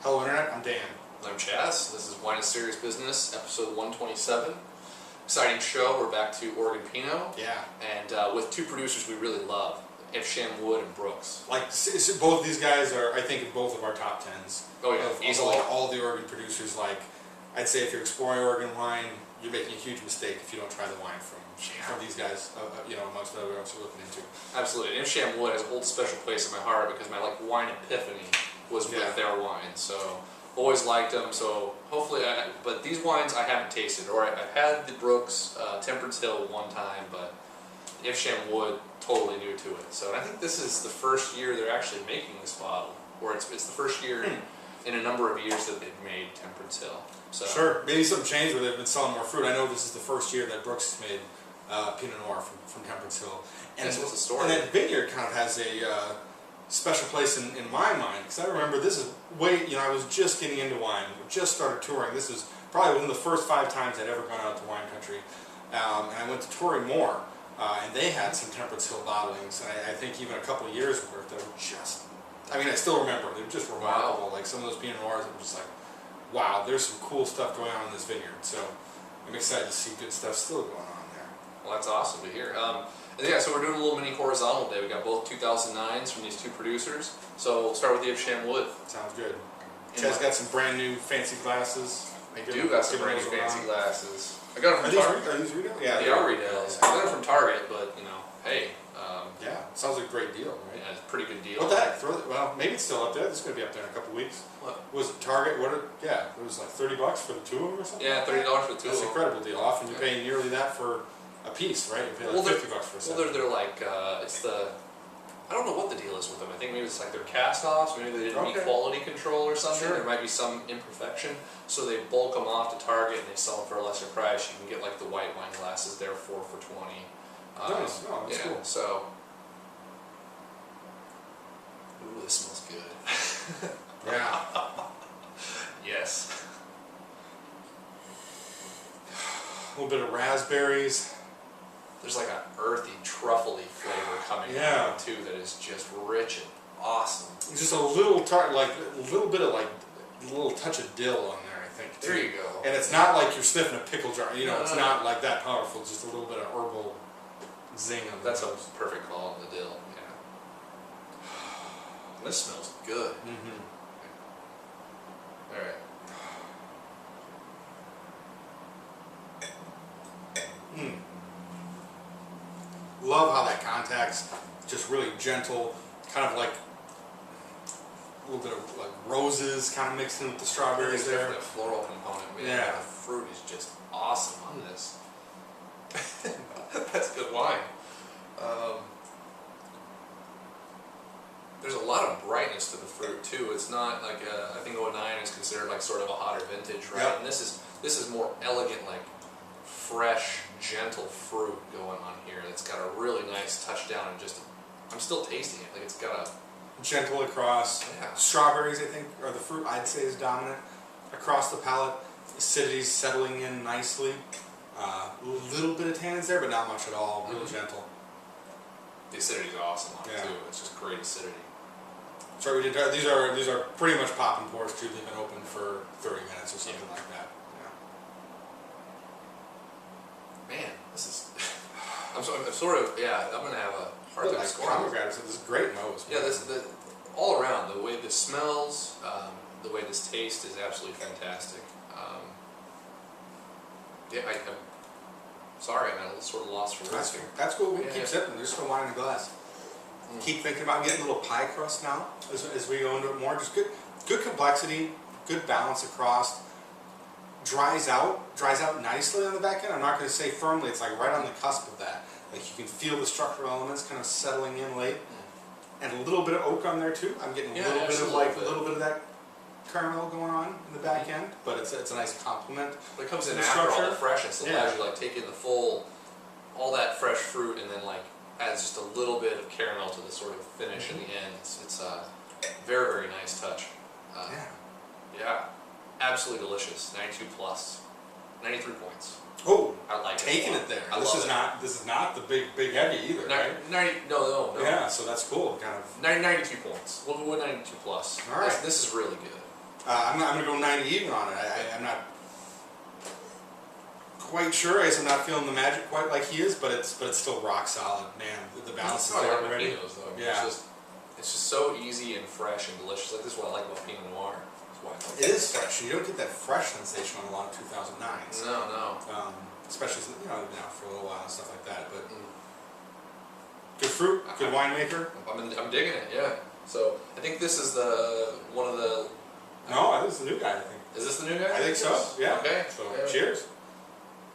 Hello Internet, I'm Dan. I'm Chaz. This is Wine is Serious Business, episode 127. Exciting show. We're back to Oregon Pinot. Yeah. And with two producers we really love, Evesham Wood and Brooks. Like, both of these guys are, I think, in both of our top 10s. Oh yeah, easily. All the Oregon producers. Like, I'd say if you're exploring Oregon wine, you're making a huge mistake if you don't try the wine from these guys, amongst the other ones we're looking into. Absolutely. And Evesham Wood has a old special place in my heart because my wine epiphany was with their wine. So always liked them. So hopefully, but these wines I haven't tasted, or I've had the Brooks Temperance Hill one time, but Evesham Wood, totally new to it. So I think this is the first year they're actually making this bottle, or it's the first year in a number of years that they've made Temperance Hill. So sure, maybe something changed where they've been selling more fruit. I know this is the first year that Brooks has made Pinot Noir from Temperance Hill. And what's the story? And that Vineyard kind of has a special place in my mind, because I remember this is I was just getting into wine, just started touring. This is probably one of the first 5 times I'd ever gone out to wine country, and I went to touring more, and they had some Temperance Hill bottlings, and I think even a couple of years worth that were just, I still remember, they were just remarkable. Like some of those Pinot Noirs, it was just like, wow, there's some cool stuff going on in this vineyard. So I'm excited to see good stuff still going on there. Well, that's awesome to hear. And yeah, so we're doing a little mini horizontal day. We got both 2009s from these two producers. So we'll start with the Evesham Wood. Sounds good. Chad's got some brand new fancy glasses. I do got some brand new fancy glasses. I got them from Target. Are these Riedel? Yeah, they are Riedels. I got them from Target, but hey. Yeah, sounds like a great deal, right? Yeah, it's a pretty good deal. What the heck? Well, maybe it's still up there. This is going to be up there in a couple of weeks. What? Was it Target? Yeah, it was like $30 for the two of them or something? Yeah, $30 for the two of them. That's an incredible deal. Often you pay nearly that for a piece, right? You pay like $50 for a set. Well, they're like, it's the, I don't know what the deal is with them. I think maybe it's like they're cast-offs, maybe they didn't meet quality control or something. Sure. There might be some imperfection. So they bulk them off to Target and they sell them for a lesser price. You can get like the white wine glasses there, 4 for $20. Nice. Oh, that's cool. So, ooh, this smells good. Yeah. Yes. A little bit of raspberries. There's like an earthy, truffly flavor coming out too that is just rich and awesome. Just a little like a little bit of a little touch of dill on there, I think. Too. There you go. And it's not like you're sniffing a pickle jar. It's not like that powerful. It's just a little bit of herbal zing on the That's nose. a perfect call on the dill. Yeah. This smells good. Mm-hmm. All right. Love how that contact's just really gentle, kind of like a little bit of like roses kind of mixed in with the strawberries there. There's a floral component. Man. Yeah. The fruit is just awesome on this. That's good wine. There's a lot of brightness to the fruit too. It's not like I think 09 is considered like sort of a hotter vintage, right? Yep. And this is more elegant, like fresh, gentle fruit going on here. It's got a really nice touchdown and just I'm still tasting it. Like it's got a gentle across. Yeah. Strawberries, I think, are the fruit I'd say is dominant across the palate. Acidity's settling in nicely. A little bit of tannins there, but not much at all. Real gentle. The acidity's awesome on it too. It's just great acidity. So we did. These are pretty much pop and pours too. They've been open for 30 minutes or something like that. Yeah. Man, this is. I'm sort of. Yeah, I'm gonna have a hard time scoring. This is great nose. Yeah, all around the way this smells, the way this tastes is absolutely fantastic. Yeah, I'm sorry, I'm at a sort of lost for words here. That's cool. We keep sipping. There's still wine in the glass. Keep thinking about getting a little pie crust now as we go into it more. Just good complexity, good balance across. Dries out nicely on the back end. I'm not going to say firmly. It's like right on the cusp of that. Like you can feel the structural elements kind of settling in late, and a little bit of oak on there too. I'm getting a little bit of that caramel going on in the back end, but it's a nice complement. But it comes in after all the freshness. It allows you take in the full, all that fresh fruit, and then adds just a little bit of caramel to the sort of finish in the end. It's a very, very nice touch. Yeah, absolutely delicious. 92 plus, 93 points. Oh, I like taking it there. This is not the big heavy either, right? 90, no. Yeah, so that's cool. Kind of 92 points. We'll go with 92 plus. All right. This is really good. I'm going to go 90 even on it. I'm not quite sure. I guess I'm not feeling the magic quite like he is, but it's still rock solid, man. The balance is That's there what I like already. about Pinots, though. I mean, Yeah. It's just so easy and fresh and delicious. Like, this is what I like about Pinot Noir. It is fresh. You don't get that fresh sensation on a lot of 2009s. No. Especially, you know, been out for a little while and stuff like that. But good fruit, good winemaker. I'm digging it. Yeah. So I think this is one of the. No, this is the new guy. I think. Is this the new guy? I think so. Yeah. Okay. So yeah. cheers,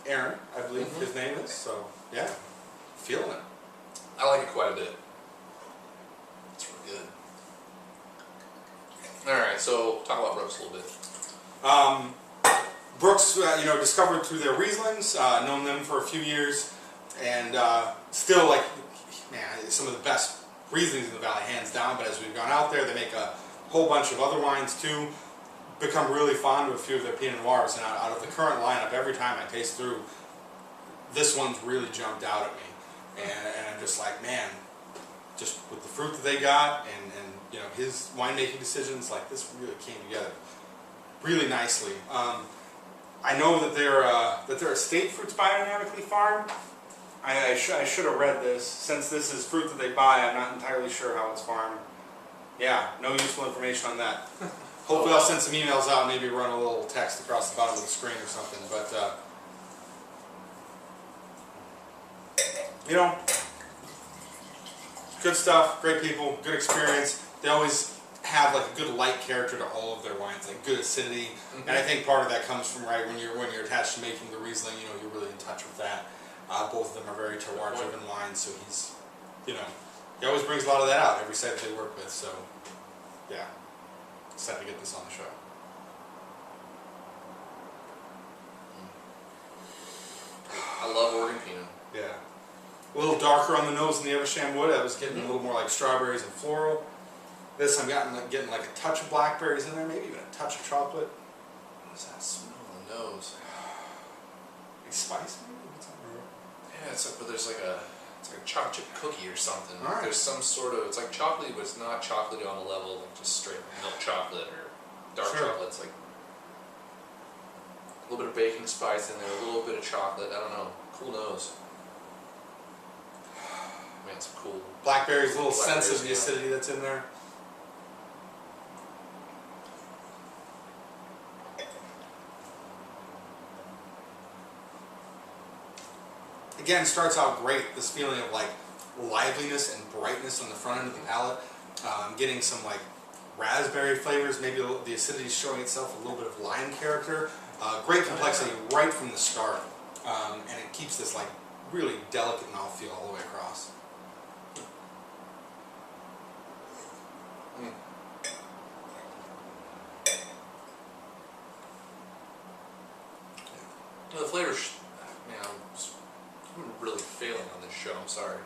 Aaron. I believe his name is. So yeah, feeling it. I like it quite a bit. It's really good. All right, so talk about Brooks a little bit. Brooks, you know, discovered through their Rieslings, known them for a few years, and still like, man, some of the best Rieslings in the valley, hands down. But as we've gone out there, they make a whole bunch of other wines too. Become really fond of a few of their Pinot Noirs, and out of the current lineup, every time I taste through, this one's really jumped out at me, and I'm just like, man, just with the fruit that they got, and you know, his winemaking decisions, like this really came together really nicely. I know that their estate fruit's biodynamically farmed. I should have read this. Since this is fruit that they buy, I'm not entirely sure how it's farmed. Yeah, no useful information on that. Hopefully I'll send some emails out, maybe run a little text across the bottom of the screen or something. But you know, good stuff, great people, good experience. They always have like a good light character to all of their wines, like good acidity. And I think part of that comes from when you're attached to making the Riesling, you know, you're really in touch with that. Both of them are very terroir-driven wines, so he's, you know, he always brings a lot of that out every site that they work with. So, yeah, excited to get this on the show. I love Oregon Pinot. Yeah, a little darker on the nose than the Evesham Wood. I was getting a little more like strawberries and floral. This I'm getting like a touch of blackberries in there, maybe even a touch of chocolate. What does that smell on the nose? Like spice, maybe? What's that? Yeah, it's like, but there's like a chocolate chip cookie or something. All right. There's some sort of, it's like chocolatey, but it's not chocolatey on a level like just straight milk chocolate or dark chocolate. It's like a little bit of baking spice in there, a little bit of chocolate. I don't know. Cool nose. Man, it's cool. Blackberries, a little sense of the yeah. acidity that's in there. Again, starts out great. This feeling of like liveliness and brightness on the front end of the palate. Getting some like raspberry flavors, maybe the acidity showing itself, a little bit of lime character. Great complexity right from the start, and it keeps this like really delicate mouthfeel all the way across. The flavors, man, I'm really failing on this show. I'm sorry.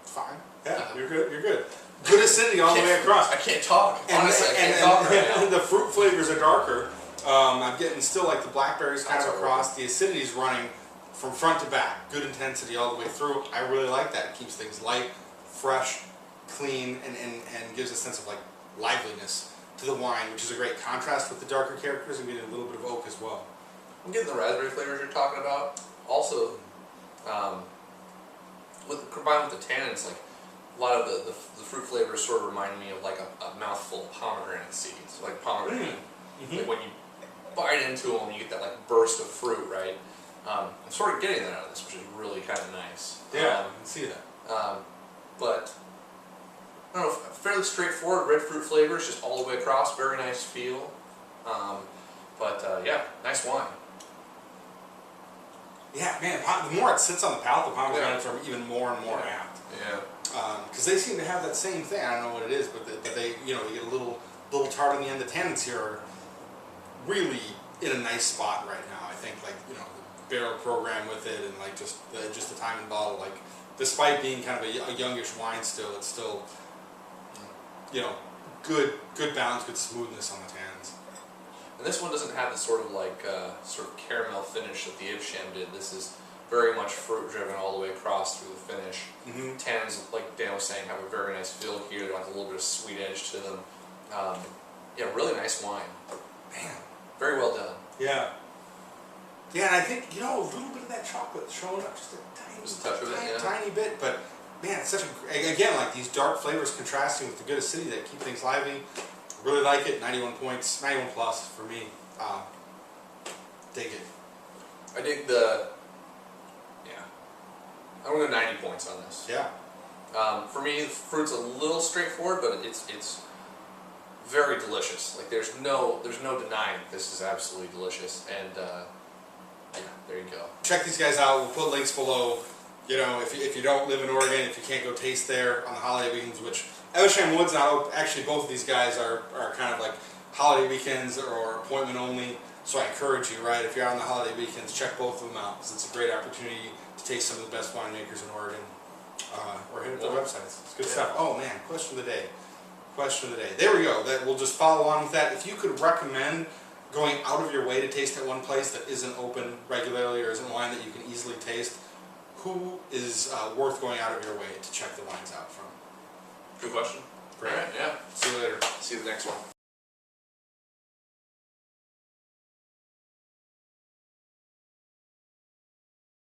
Fine. Yeah, you're good. You're good. Good acidity all the way across. I can't talk. And, Honestly, I can't talk right now. and the fruit flavors are darker. I'm getting still like the blackberries kind of across. The acidity is running from front to back. Good intensity all the way through. I really like that. It keeps things light, fresh, clean, and gives a sense of like liveliness to the wine, which is a great contrast with the darker characters, and getting a little bit of oak as well. I'm getting the raspberry flavors you're talking about. Also, combined with the tannins, like a lot of the fruit flavors sort of remind me of like a mouthful of pomegranate seeds, like pomegranate. Like when you bite into them, you get that like burst of fruit, right? I'm sort of getting that out of this, which is really kind of nice. Yeah, I can see that. But I don't know, fairly straightforward red fruit flavors, just all the way across. Very nice feel. Yeah, nice wine. Yeah, man, the more it sits on the palate, the pomegranates are even more and more apt. Yeah. Because they seem to have that same thing. I don't know what it is, but they you know, you get a little tart on the end. The tannins here are really in a nice spot right now. I think, like, you know, the barrel program with it, and like just the time in bottle. Like, despite being kind of a youngish wine still, it's still, you know, good balance, good smoothness on the tannins. And this one doesn't have the sort of like sort of caramel finish that the Evesham did. This is very much fruit driven all the way across through the finish. Tannins, like Dan was saying, have a very nice feel here. They have a little bit of sweet edge to them. Yeah, really nice wine. Man. Very well done. Yeah. Yeah, and I think, you know, a little bit of that chocolate showing up just a Just a touch of it, yeah. tiny bit, but man, it's such a, again, like these dark flavors contrasting with the good acidity that keep things lively. Really like it. 91 points, 91 plus for me. Dig it. I dig the, yeah, I'm going to go 90 points on this. Yeah. For me, the fruit's a little straightforward, but it's very delicious. Like there's no denying this is absolutely delicious. And yeah, there you go. Check these guys out. We'll put links below. You know, if you don't live in Oregon, if you can't go taste there on the holiday weekends, which Evesham Wood's not open. Actually, both of these guys are kind of like holiday weekends or appointment only. So I encourage you, right, if you're out on the holiday weekends, check both of them out because it's a great opportunity to taste some of the best winemakers in Oregon. Or hit up their websites. It's good stuff. Oh man, question of the day. Question of the day. There we go. That we'll just follow on with that. If you could recommend going out of your way to taste at one place that isn't open regularly or isn't wine that you can easily taste, who is worth going out of your way to check the wines out from? Good question. Great. All right, yeah. See you later. See you the next one.